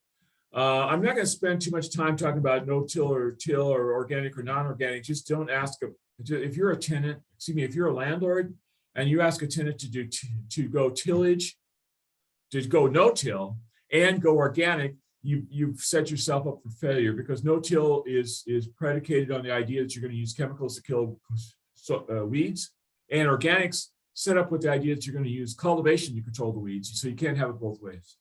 I'm not going to spend too much time talking about no-till or till or organic or non-organic. Just don't ask if you're a tenant, if you're a landlord and you ask a tenant to go tillage, to go no-till and go organic, you've set yourself up for failure, because no-till is predicated on the idea that you're going to use chemicals to kill weeds, and organics set up with the idea that you're going to use cultivation to control the weeds. So you can't have it both ways.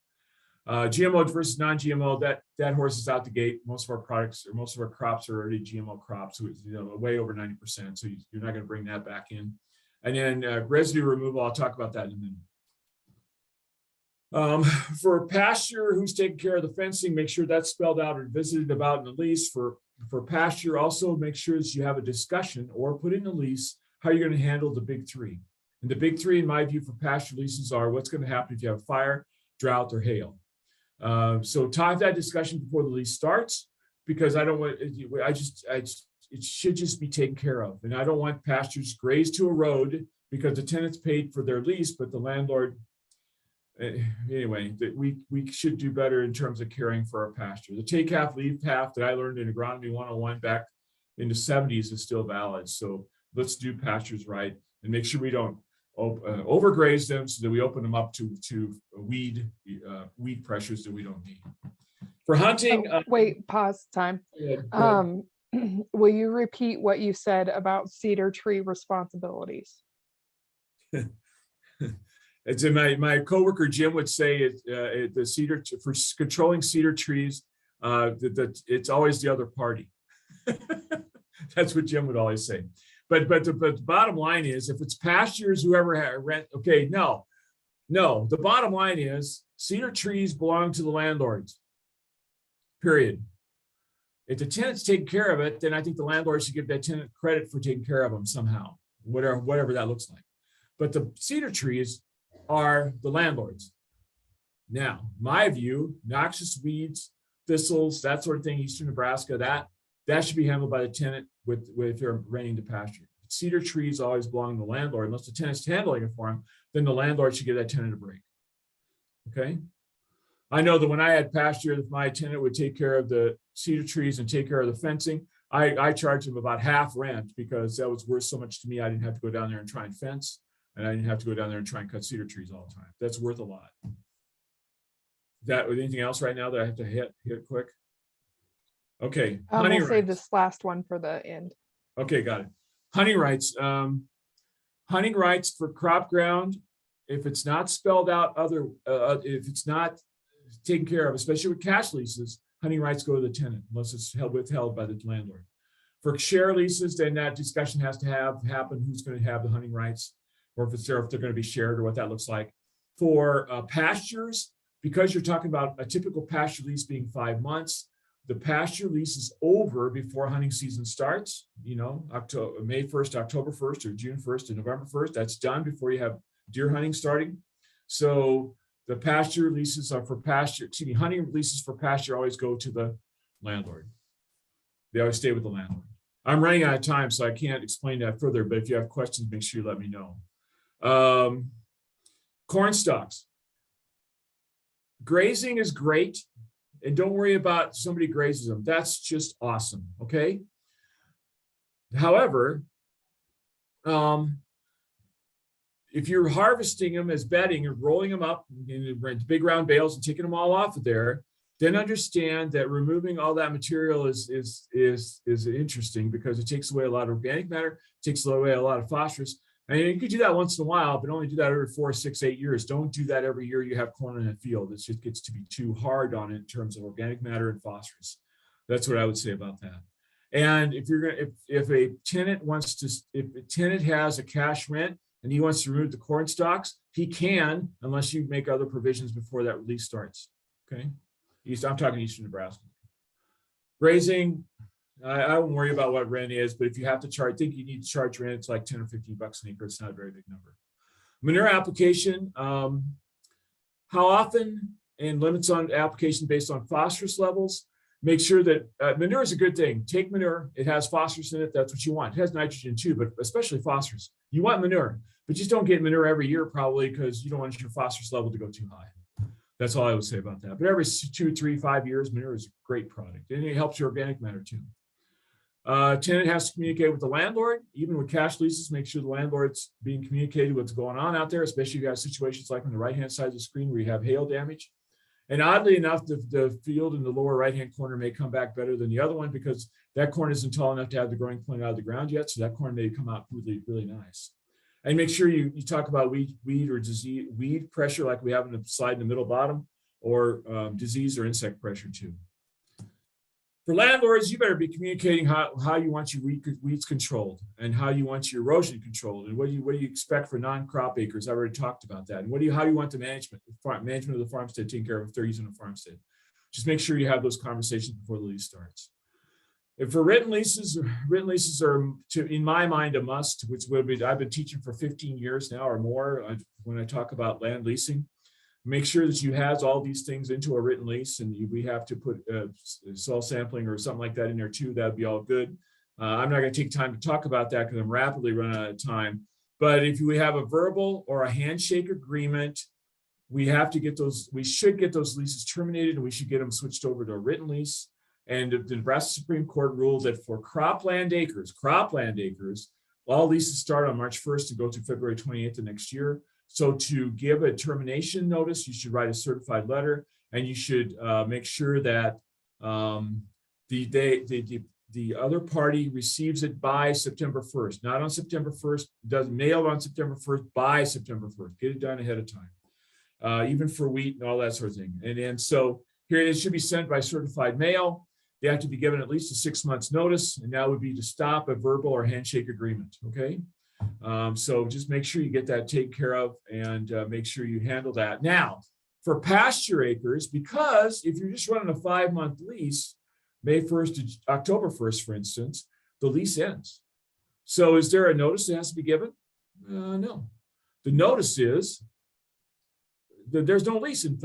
GMO versus non-GMO, that horse is out the gate. Most of our products, or most of our crops, are already GMO crops, so it's, way over 90%. So you're not going to bring that back in. And then residue removal, I'll talk about that in a minute. For pasture, who's taking care of the fencing, make sure that's spelled out or visited about in the lease. For pasture, also make sure that you have a discussion or put in the lease how you're going to handle the big three. And the big three, in my view, for pasture leases are what's going to happen if you have fire, drought, or hail. So have that discussion before the lease starts, because I don't want, it should just be taken care of. And I don't want pastures grazed to a road because the tenants paid for their lease, but the landlord, anyway, we should do better in terms of caring for our pasture. The take half, leave half that I learned in Agronomy 101 back in the 70s is still valid. So let's do pastures right and make sure we don't overgraze them, so that we open them up to weed pressures that we don't need. For hunting, wait, pause time. Will you repeat what you said about cedar tree responsibilities? It's in my coworker Jim would say the cedar for controlling cedar trees, that it's always the other party. That's what Jim would always say. But the bottom line is, if it's pastures, whoever rent, okay, no. The bottom line is cedar trees belong to the landlords. Period. If the tenant's taking care of it, then I think the landlord should give that tenant credit for taking care of them somehow, whatever that looks like. But the cedar trees are the landlords. Now, my view, noxious weeds, thistles, that sort of thing, eastern Nebraska, that should be handled by the tenant if they're renting the pasture. Cedar trees always belong to the landlord. Unless the tenant's handling it for him, then the landlord should give that tenant a break. Okay? I know that when I had pasture, if my tenant would take care of the cedar trees and take care of the fencing, I charged him about half rent, because that was worth so much to me. I didn't have to go down there and try and fence, and I didn't have to go down there and try and cut cedar trees all the time. That's worth a lot. That with anything else right now that I have to hit quick? Okay, We'll hunting save rights. this last one for the end. Okay, got it. Hunting rights. Hunting rights for crop ground, if it's not spelled out, if it's not taken care of, especially with cash leases, hunting rights go to the tenant unless it's withheld by the landlord. For share leases, then that discussion has to happen. Who's going to have the hunting rights, or if they're going to be shared, or what that looks like. For pastures, because you're talking about a typical pasture lease being 5 months, the pasture lease is over before hunting season starts. You know, May 1st, October 1st, or June 1st, and November 1st. That's done before you have deer hunting starting. So the pasture leases are for pasture. Hunting leases for pasture always go to the landlord. They always stay with the landlord. I'm running out of time, so I can't explain that further. But if you have questions, make sure you let me know. Corn stalks. Grazing is great. And don't worry about somebody grazes them. That's just awesome. Okay. However, if you're harvesting them as bedding and rolling them up in big round bales and taking them all off of there, then understand that removing all that material is interesting, because it takes away a lot of organic matter, takes away a lot of phosphorus. And you could do that once in a while, but only do that every 4, 6, 8 years. Don't do that every year you have corn in a field. It just gets to be too hard on it in terms of organic matter and phosphorus. That's what I would say about that. And if you're going, if a tenant wants to, if a tenant has a cash rent and he wants to remove the corn stalks, he can, unless you make other provisions before that release starts. Okay, I'm talking Eastern Nebraska. Grazing. I won't worry about what rent is, but if you have to charge, I think you need to charge rent. It's like 10 or 15 bucks an acre. It's not a very big number. Manure application, how often, and limits on application based on phosphorus levels. Make sure that manure is a good thing. Take manure. It has phosphorus in it. That's what you want. It has nitrogen too, but especially phosphorus. You want manure, but just don't get manure every year probably, because you don't want your phosphorus level to go too high. That's all I would say about that. But every 2, 3, 5 years, manure is a great product. And it helps your organic matter too. Tenant has to communicate with the landlord. Even with cash leases, make sure the landlord's being communicated what's going on out there, especially if you have situations like on the right-hand side of the screen where you have hail damage. And oddly enough, the field in the lower right-hand corner may come back better than the other one, because that corn isn't tall enough to have the growing point out of the ground yet. So that corn may come out really, really nice. And make sure you talk about weed or disease, weed pressure, like we have in the slide in the middle bottom, or disease or insect pressure too. For landlords, you better be communicating how you want your weeds controlled, and how you want your erosion controlled, and what do you expect for non-crop acres. I already talked about that. And how do you want the management of the farmstead taken care of if they're using a farmstead. Just make sure you have those conversations before the lease starts. And for written leases are, in my mind, a must, which I've been teaching for 15 years now or more when I talk about land leasing. Make sure that you has all these things into a written lease, and we have to put soil sampling or something like that in there too. That'd be all good. I'm not going to take time to talk about that because I'm rapidly running out of time. But if we have a verbal or a handshake agreement, we have to get those. We should get those leases terminated, and we should get them switched over to a written lease. And the Nebraska Supreme Court ruled that for cropland acres, all leases start on March 1st and go through February 28th of next year. So to give a termination notice, you should write a certified letter, and you should make sure that the other party receives it by September 1st, not on September 1st, doesn't mail on September 1st, by September 1st. Get it done ahead of time, even for wheat and all that sort of thing. And so here it should be sent by certified mail. They have to be given at least a 6 months notice, and that would be to stop a verbal or handshake agreement. Okay. So just make sure you get that taken care of, and make sure you handle that. Now, for pasture acres, because if you're just running a 5-month lease, May 1st to October 1st, for instance, the lease ends. So is there a notice that has to be given? No. The notice is that there's no lease in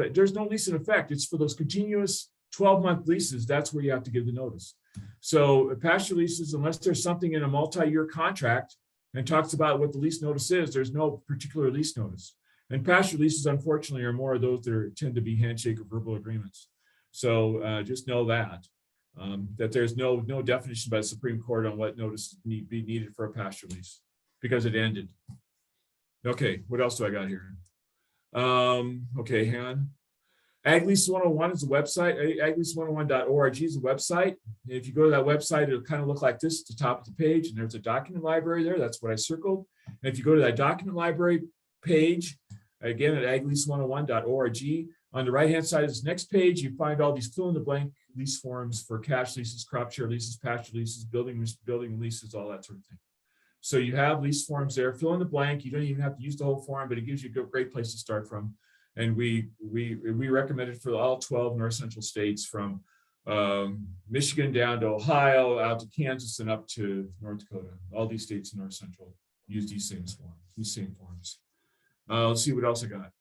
effect. It's for those continuous 12-month leases. That's where you have to give the notice. So pasture leases, unless there's something in a multi-year contract and talks about what the lease notice is, there's no particular lease notice. And pasture leases, unfortunately, are more of those that tend to be handshake or verbal agreements. So just know that there's no definition by the Supreme Court on what notice be needed for a pasture lease, because it ended. Okay, what else do I got here? Okay, Han. Ag Lease 101 is the website. aglease101.org is the website. If you go to that website, it'll kind of look like this at the top of the page, and there's a document library there. That's what I circled. And if you go to that document library page, again at aglease101.org, on the right-hand side of this next page, you find all these fill-in-the-blank lease forms for cash leases, crop share leases, pasture leases, building leases, all that sort of thing. So you have lease forms there. Fill in the blank. You don't even have to use the whole form, but it gives you a great place to start from. And we recommend it for all 12 north central states, from Michigan down to Ohio, out to Kansas, and up to North Dakota. All these states in north central use these same forms. Let's see what else I got.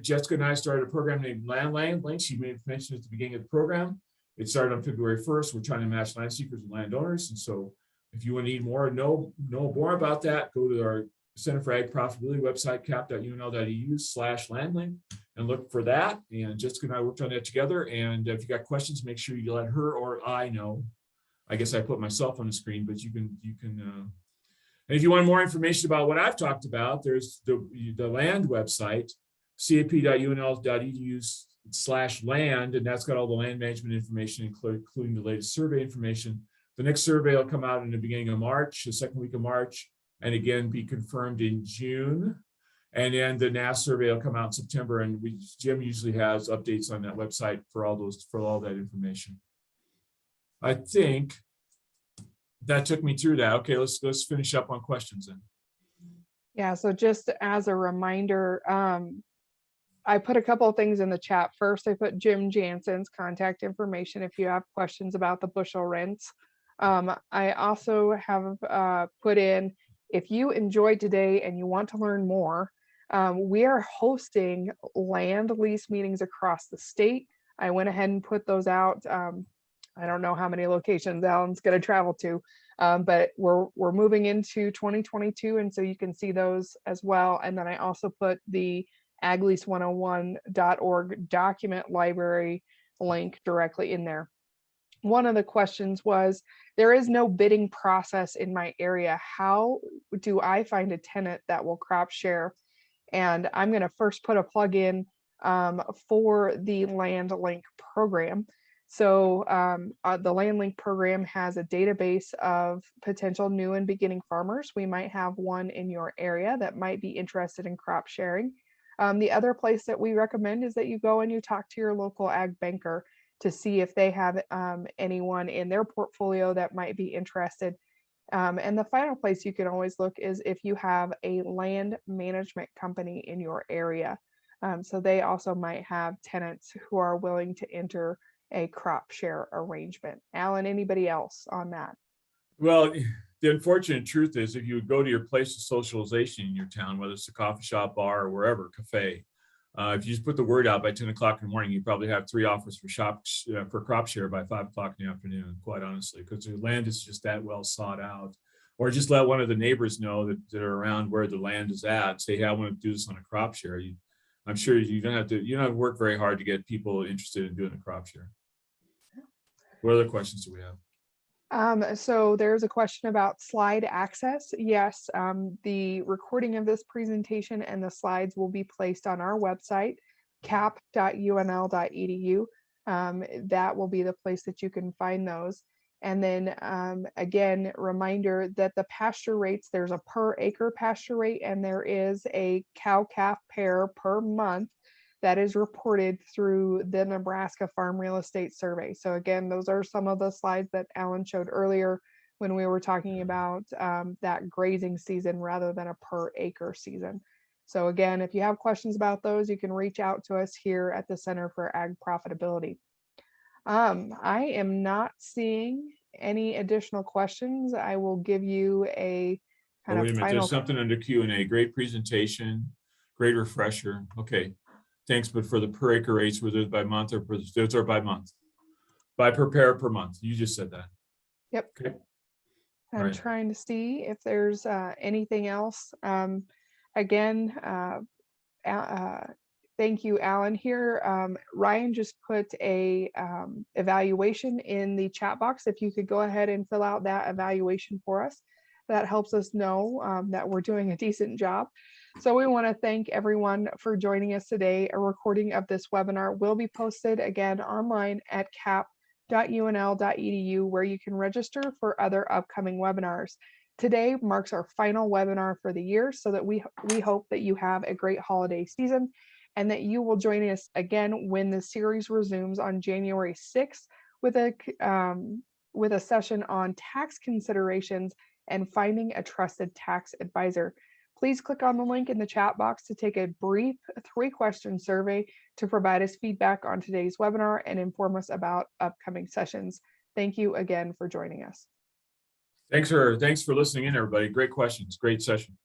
Jessica and I started a program named LAN Land. She made mention at the beginning of the program. It started on February 1st. We're trying to match land seekers with landowners. And so if you want to know more about that, go to our Center for Ag Profitability website, cap.unl.edu/landlink, and look for that. And Jessica and I worked on that together. And if you got questions, make sure you let her or I know. I guess I put myself on the screen, but you can. And if you want more information about what I've talked about, there's the land website, cap.unl.edu/land, and that's got all the land management information, including the latest survey information. The next survey will come out in the beginning of March, the second week of March, and again be confirmed in June. And then the NAS survey will come out in September, and Jim usually has updates on that website for all that information. I think that took me through that. Okay, let's finish up on questions then. Yeah, so just as a reminder, I put a couple of things in the chat. First, I put Jim Jansen's contact information if you have questions about the bushel rents. I also have put in, if you enjoyed today and you want to learn more, we are hosting land lease meetings across the state. I went ahead and put those out. I don't know how many locations Allan's going to travel to, but we're moving into 2022, and so you can see those as well. And then I also put the aglease101.org document library link directly in there. One of the questions was, there is no bidding process in my area. How do I find a tenant that will crop share? And I'm going to first put a plug in for the Land Link program. So the Land Link program has a database of potential new and beginning farmers. We might have one in your area that might be interested in crop sharing. The other place that we recommend is that you go and you talk to your local ag banker to see if they have anyone in their portfolio that might be interested. And the final place you can always look is if you have a land management company in your area. So they also might have tenants who are willing to enter a crop share arrangement. Allan, anybody else on that? Well, the unfortunate truth is, if you would go to your place of socialization in your town, whether it's a coffee shop, bar, or wherever, cafe, if you just put the word out by 10 o'clock in the morning, you probably have 3 offers for crop share by 5 o'clock in the afternoon, quite honestly, because the land is just that well sought out. Or just let one of the neighbors know that are around where the land is at. Say, hey, I want to do this on a crop share. I'm sure you don't have to work very hard to get people interested in doing a crop share. What other questions do we have? So there's a question about slide access. Yes, the recording of this presentation and the slides will be placed on our website, cap.unl.edu. That will be the place that you can find those. And then again, reminder that the pasture rates, there's a per acre pasture rate, and there is a cow-calf pair per month that is reported through the Nebraska Farm Real Estate Survey. So again, those are some of the slides that Allan showed earlier when we were talking about that grazing season rather than a per acre season. So again, if you have questions about those, you can reach out to us here at the Center for Ag Profitability. I am not seeing any additional questions. I will give you a kind of final. There's something under Q&A. Great presentation, great refresher. Okay. Thanks, but for the per acre rates, were those by month or those are by month? By per pair per month. You just said that. Yep. Okay. I'm trying to see if there's anything else. Again, thank you, Allan. Here, Ryan just put a evaluation in the chat box. If you could go ahead and fill out that evaluation for us, that helps us know that we're doing a decent job. So we want to thank everyone for joining us today. A recording of this webinar will be posted again online at cap.unl.edu, where you can register for other upcoming webinars. Today marks our final webinar for the year, so that we hope that you have a great holiday season and that you will join us again when the series resumes on January 6th with a session on tax considerations and finding a trusted tax advisor. Please click on the link in the chat box to take a brief 3-question survey to provide us feedback on today's webinar and inform us about upcoming sessions. Thank you again for joining us. Thanks for listening in, everybody. Great questions. Great session.